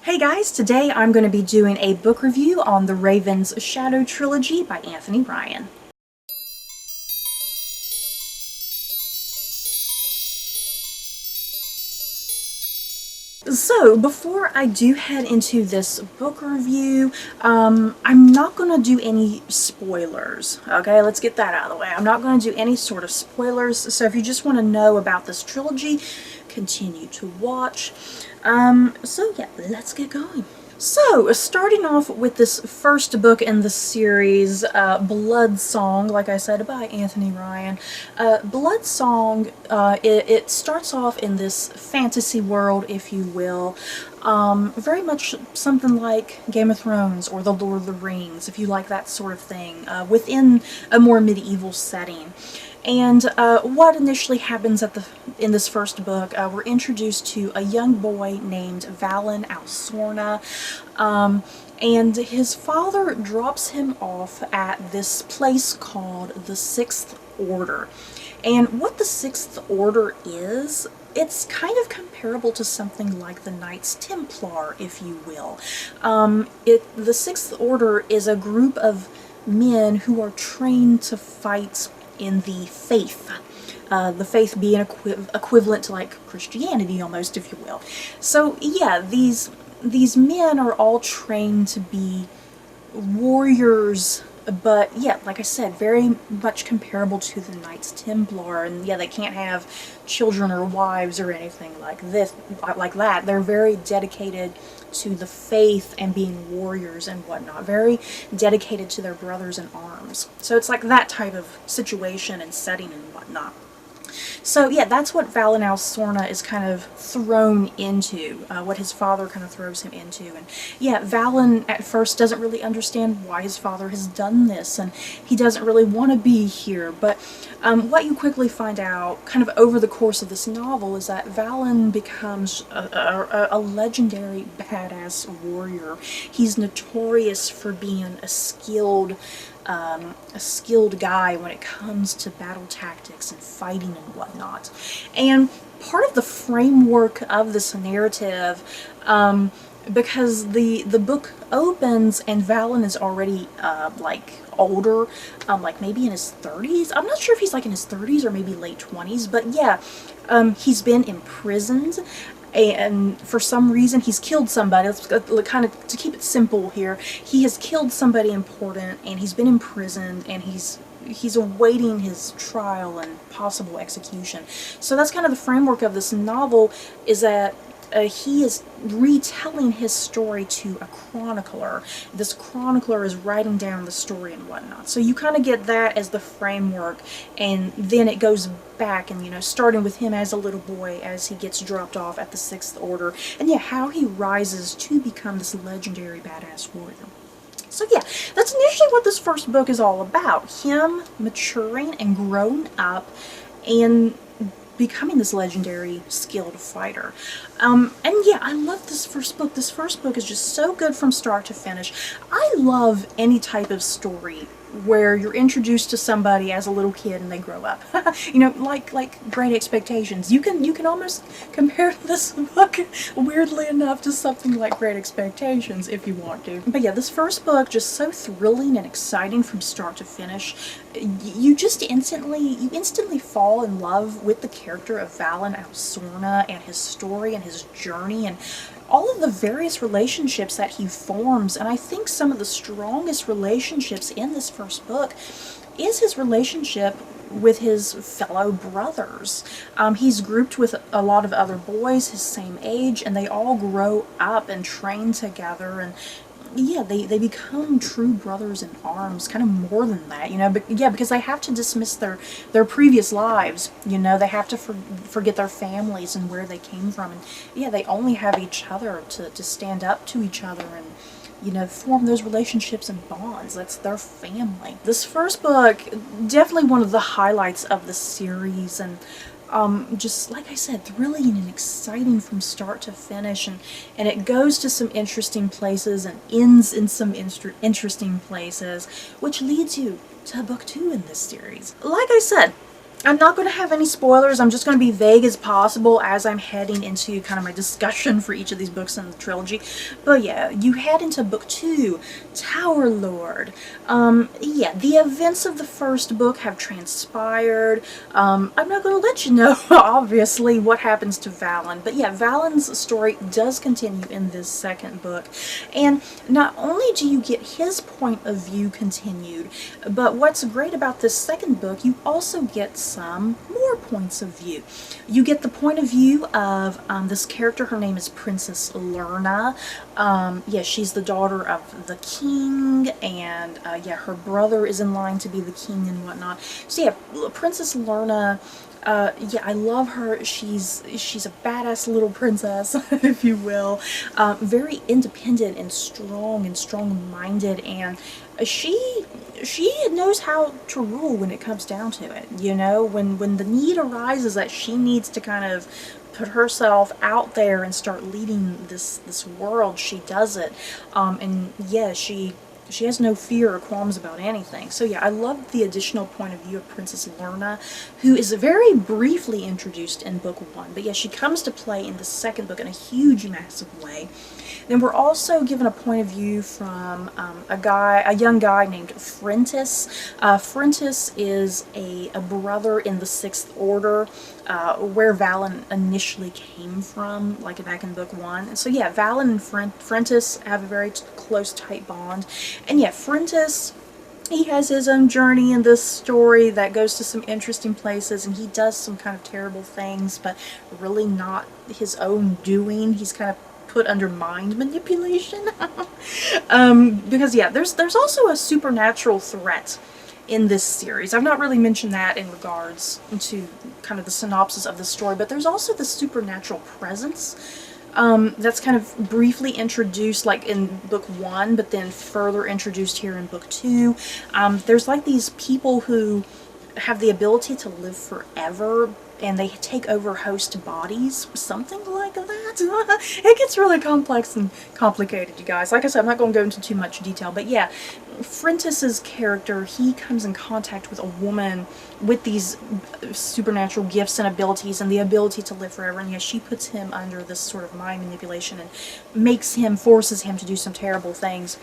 Hey guys, today I'm going to be doing a book review on The Raven's Shadow Trilogy by Anthony Ryan. So, before I do head into this book review, I'm not going to do any spoilers, okay? Let's get that out of the way. I'm not going to do any sort of spoilers, so if you just want to know about this trilogy, continue to watch. So yeah, let's get going. So, starting off with this first book in the series, Blood Song, like I said, by Anthony Ryan. Blood Song, it starts off in this fantasy world, if you will. Very much something like Game of Thrones or The Lord of the Rings, if you like that sort of thing, within a more medieval setting. And what initially happens in this first book, we're introduced to a young boy named Valen Alsorna, and his father drops him off at this place called the Sixth Order. And what the Sixth Order is, it's kind of comparable to something like the Knights Templar, if you will. The Sixth Order is a group of men who are trained to fight in the faith. The faith being equivalent to like Christianity almost, if you will. So yeah, these men are all trained to be warriors, but yeah, like I said, very much comparable to the Knights Templar, and yeah, they can't have children or wives or anything like that. They're very dedicated to the faith and being warriors and whatnot, very dedicated to their brothers in arms. So it's like that type of situation and setting and whatnot. So yeah, that's what Valen Alsorna is kind of thrown into, what his father kind of throws him into. And yeah, Valen at first doesn't really understand why his father has done this, and he doesn't really want to be here. But what you quickly find out kind of over the course of this novel is that Valen becomes a legendary badass warrior. He's notorious for being a skilled guy when it comes to battle tactics and fighting and whatnot. And part of the framework of this narrative, because the book opens and Valen is already like older, like maybe in his 30s. I'm not sure if he's like in his 30s or maybe late 20s, but yeah, he's been imprisoned. And for some reason he's killed somebody. Let's kind of, to keep it simple here, he has killed somebody important and he's been imprisoned and he's awaiting his trial and possible execution. So that's kind of the framework of this novel, is that he is retelling his story to a chronicler. This chronicler is writing down the story and whatnot. So you kind of get that as the framework, and then it goes back and, you know, starting with him as a little boy as he gets dropped off at the Sixth Order, and yeah, how he rises to become this legendary badass warrior. So yeah, that's initially what this first book is all about. Him maturing and growing up and becoming this legendary skilled fighter. And yeah, I love this first book. This first book is just so good from start to finish. I love any type of story where you're introduced to somebody as a little kid and they grow up. You know, like Great Expectations. You can almost compare this book, weirdly enough, to something like Great Expectations if you want to. But yeah, this first book, just so thrilling and exciting from start to finish. You instantly fall in love with the character of Valen Alsorna and his story and his journey and all of the various relationships that he forms. And I think some of the strongest relationships in this first book is his relationship with his fellow brothers. He's grouped with a lot of other boys his same age, and they all grow up and train together, and yeah, they become true brothers in arms, kind of more than that, you know. But yeah, because they have to dismiss their previous lives, you know. They have to forget their families and where they came from, and yeah, they only have each other to stand up to each other and, you know, form those relationships and bonds. That's their family. This first book, definitely one of the highlights of the series, and just like I said, thrilling and exciting from start to finish, and it goes to some interesting places and ends in some interesting places, which leads you to book 2 in this series. Like I said, I'm not going to have any spoilers. I'm just going to be vague as possible as I'm heading into kind of my discussion for each of these books in the trilogy. But yeah, you head into book 2, Tower Lord. Yeah, the events of the first book have transpired. I'm not going to let you know, obviously, what happens to Valen. But yeah, Valen's story does continue in this second book. And not only do you get his point of view continued, but what's great about this second book, you also get some more points of view. You get the point of view of this character. Her name is Princess Lerna. Yeah, she's the daughter of the king, and yeah, her brother is in line to be the king and whatnot. So yeah, Princess Lerna, yeah, I love her. She's a badass little princess, if you will. Very independent and strong-minded, and she knows how to rule when it comes down to it. You know, when the need arises that she needs to kind of put herself out there and start leading this world, she does it. And yeah, she has no fear or qualms about anything. So yeah, I love the additional point of view of Princess Lerna, who is very briefly introduced in book 1. But yeah, she comes to play in the second book in a huge, massive way. Then we're also given a point of view from a young guy named Frentis. Frentis is a brother in the Sixth Order, where Valen initially came from, like back in book 1. And so yeah, Valen and Frentis have a very close, tight bond. And yeah, Frentis, he has his own journey in this story that goes to some interesting places, and he does some kind of terrible things, but really not his own doing. He's kind of put under mind manipulation. Because yeah, there's also a supernatural threat in this series. I've not really mentioned that in regards to kind of the synopsis of the story, but there's also the supernatural presence that's kind of briefly introduced like in book 1, but then further introduced here in book 2. There's like these people who have the ability to live forever, and they take over host bodies, something like that. It gets really complex and complicated, you guys. Like I said, I'm not going to go into too much detail, but yeah, Frentis's character, he comes in contact with a woman with these supernatural gifts and abilities and the ability to live forever, and yeah, she puts him under this sort of mind manipulation and forces him to do some terrible things.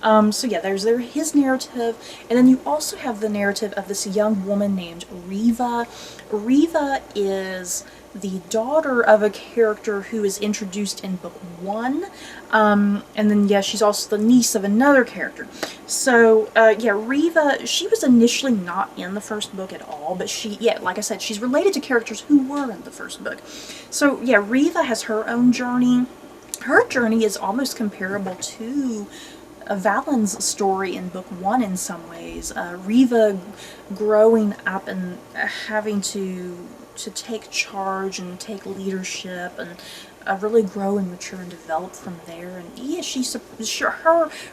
So yeah, there's his narrative, and then you also have the narrative of this young woman named Riva. Riva is the daughter of a character who is introduced in book 1, and then yeah, she's also the niece of another character. So yeah, Riva, she was initially not in the first book at all, but yeah, like I said, she's related to characters who were in the first book. So yeah, Riva has her own journey. Her journey is almost comparable to Valen's story in book 1 in some ways. Riva growing up and having to take charge and take leadership and really grow and mature and develop from there. And yeah,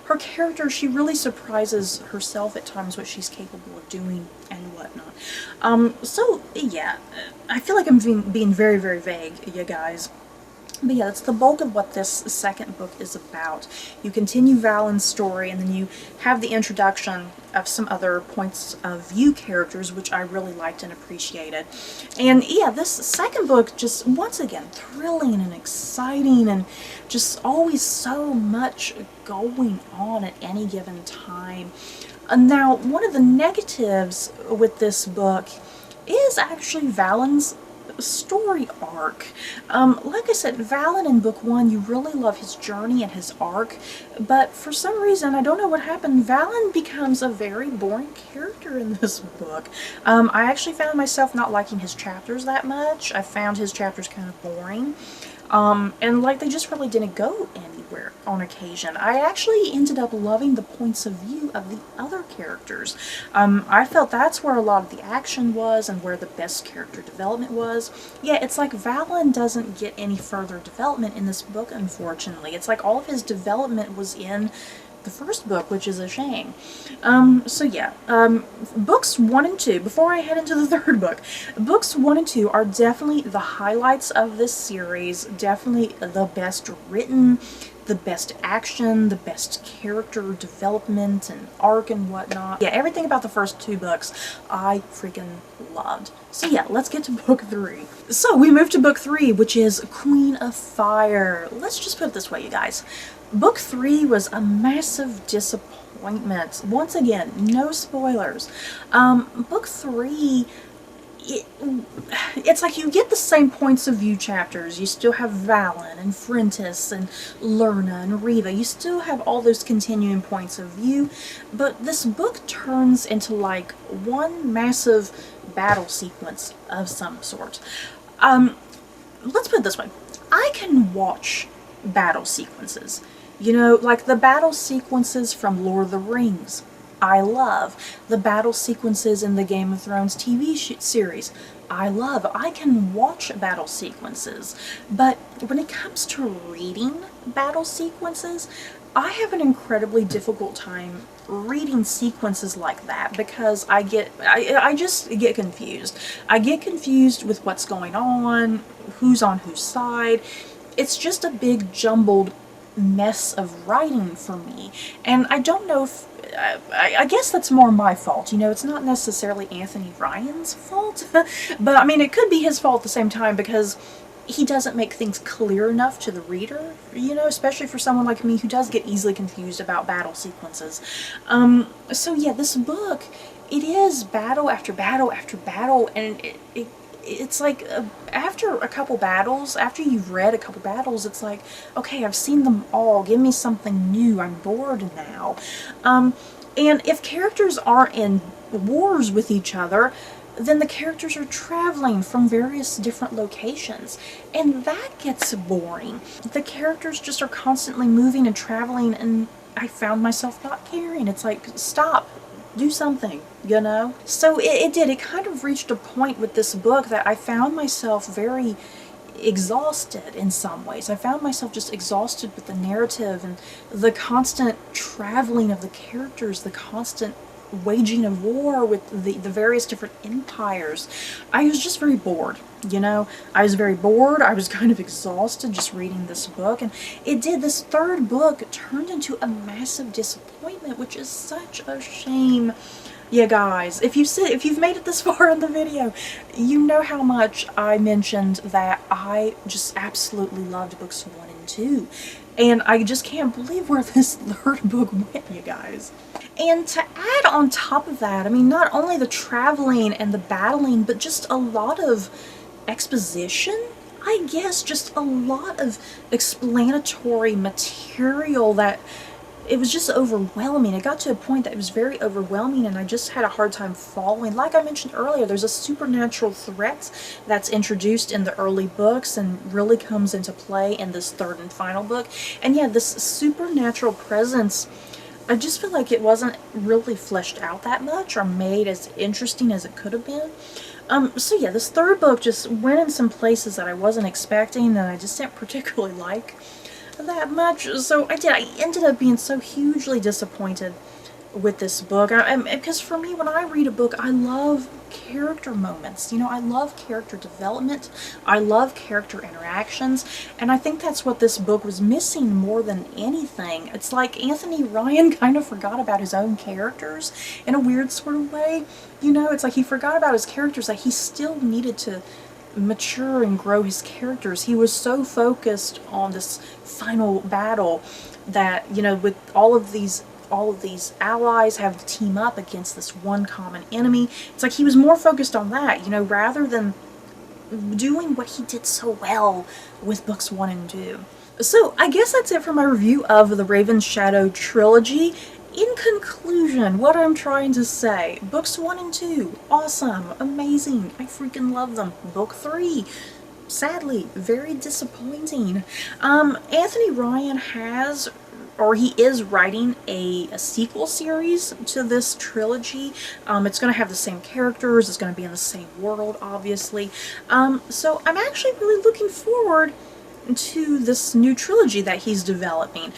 her character, she really surprises herself at times what she's capable of doing and whatnot. So yeah, I feel like I'm being very, very vague, you guys. But yeah, that's the bulk of what this second book is about. You continue Valen's story, and then you have the introduction of some other points of view characters, which I really liked and appreciated. And yeah, this second book, just once again, thrilling and exciting, and just always so much going on at any given time. Now, one of the negatives with this book is actually Valen's story arc. Like I said, Valen in book 1, you really love his journey and his arc, but for some reason, I don't know what happened, Valen becomes a very boring character in this book. I actually found myself not liking his chapters that much. I found his chapters kind of boring. And like they just really didn't go anywhere on occasion. I actually ended up loving the points of view of the other characters. I felt that's where a lot of the action was and where the best character development was. Yeah, it's like Valen doesn't get any further development in this book, unfortunately. It's like all of his development was in the first book, which is a shame. So yeah, books 1 and 2, before I head into the third book, books 1 and 2 are definitely the highlights of this series, definitely the best written, the best action, the best character development and arc and whatnot. Yeah, everything about the first 2 books I freaking loved. So yeah, let's get to book 3. So we move to book 3, which is Queen of Fire. Let's just put it this way, you guys. Book 3 was a massive disappointment. Once again, no spoilers. Book 3, it's like you get the same points of view chapters. You still have Valen and Frentis and Lerna and Riva. You still have all those continuing points of view, but this book turns into like one massive battle sequence of some sort. Let's put it this way. I can watch battle sequences. You know, like the battle sequences from Lord of the Rings. I love the battle sequences in the Game of Thrones TV series. I can watch battle sequences, but when it comes to reading battle sequences, I have an incredibly difficult time reading sequences like that because I just get confused. I get confused with what's going on whose side. It's just a big jumbled mess of writing for me, and I don't know if I guess that's more my fault. You know, it's not necessarily Anthony Ryan's fault, but I mean, it could be his fault at the same time because he doesn't make things clear enough to the reader, you know, especially for someone like me who does get easily confused about battle sequences. So yeah, this book, it is battle after battle after battle, and it's like after a couple battles, after you've read a couple battles, it's like, okay, I've seen them all. Give me something new. I'm bored now. And if characters aren't in wars with each other, then the characters are traveling from various different locations, and that gets boring. The characters just are constantly moving and traveling, and I found myself not caring. It's like, stop. Do something, you know? So it did. It kind of reached a point with this book that I found myself very exhausted in some ways. I found myself just exhausted with the narrative and the constant traveling of the characters, the constant waging of war with the various different empires. I was just very bored, you know? I was very bored. I was kind of exhausted just reading this book, and it did. This 3rd book turned into a massive disappointment, which is such a shame. Yeah, guys, if you've made it this far in the video, you know how much I mentioned that I just absolutely loved books 1 and 2. And I just can't believe where this 3rd book went, you guys. And to add on top of that, I mean, not only the traveling and the battling, but just a lot of exposition, I guess, just a lot of explanatory material that it was just overwhelming. It got to a point that it was very overwhelming, and I just had a hard time following. Like I mentioned earlier, there's a supernatural threat that's introduced in the early books and really comes into play in this 3rd and final book. And yeah, this supernatural presence, I just feel like it wasn't really fleshed out that much or made as interesting as it could have been. So yeah, this 3rd book just went in some places that I wasn't expecting, and I just didn't particularly like that much. So I ended up being so hugely disappointed with this book. Because for me, when I read a book, I love character moments. You know, I love character development. I love character interactions. And I think that's what this book was missing more than anything. It's like Anthony Ryan kind of forgot about his own characters in a weird sort of way. You know, it's like he forgot about his characters, that he still needed to mature and grow his characters. He was so focused on this final battle that, you know, with all of these allies have to team up against this one common enemy. It's like he was more focused on that, you know, rather than doing what he did so well with books 1 and 2. So I guess that's it for my review of the Raven's Shadow trilogy. In conclusion, what I'm trying to say, books 1 and 2, awesome, amazing, I freaking love them. Book 3, sadly, very disappointing. Anthony Ryan he is writing a sequel series to this trilogy. It's going to have the same characters, it's going to be in the same world, obviously. So I'm actually really looking forward to this new trilogy that he's developing.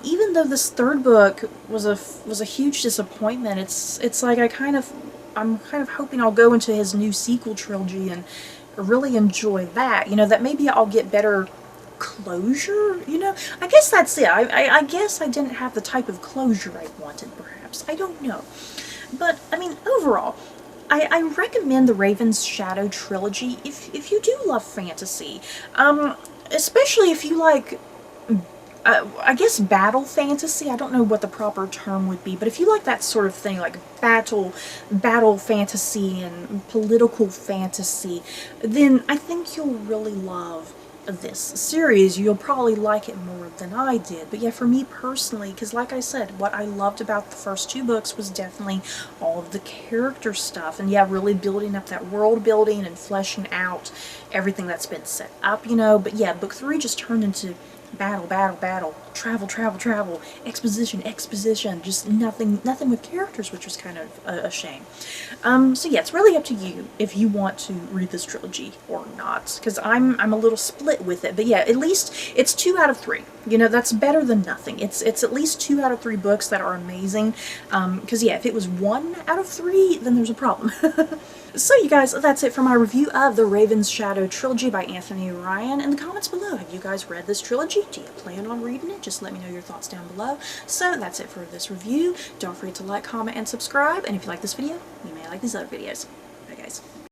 Even though this 3rd book was a huge disappointment, it's like I'm kind of hoping I'll go into his new sequel trilogy and really enjoy that. You know, that maybe I'll get better closure, you know? I guess that's it. I guess I didn't have the type of closure I wanted, perhaps. I don't know. But, I mean, overall, I recommend the Raven's Shadow trilogy if you do love fantasy. Especially if you like, I guess battle fantasy. I don't know what the proper term would be, but if you like that sort of thing, like battle fantasy and political fantasy, then I think you'll really love this series. You'll probably like it more than I did. But yeah, for me personally, because like I said, what I loved about the first 2 books was definitely all of the character stuff, and yeah, really building up that world building and fleshing out everything that's been set up, you know. But yeah, book 3 just turned into battle, travel, exposition, just nothing with characters, which was kind of a shame. So yeah, it's really up to you if you want to read this trilogy or not, because I'm a little split with it. But yeah, at least it's 2 out of 3. You know, that's better than nothing. It's at least 2 out of 3 books that are amazing. Because yeah, if it was 1 out of 3, then there's a problem. So you guys, that's it for my review of the Raven's Shadow trilogy by Anthony Ryan. In the comments below, have you guys read this trilogy? Do you plan on reading it? Just let me know your thoughts down below. So that's it for this review. Don't forget to like, comment, and subscribe. And if you like this video, you may like these other videos. Bye guys.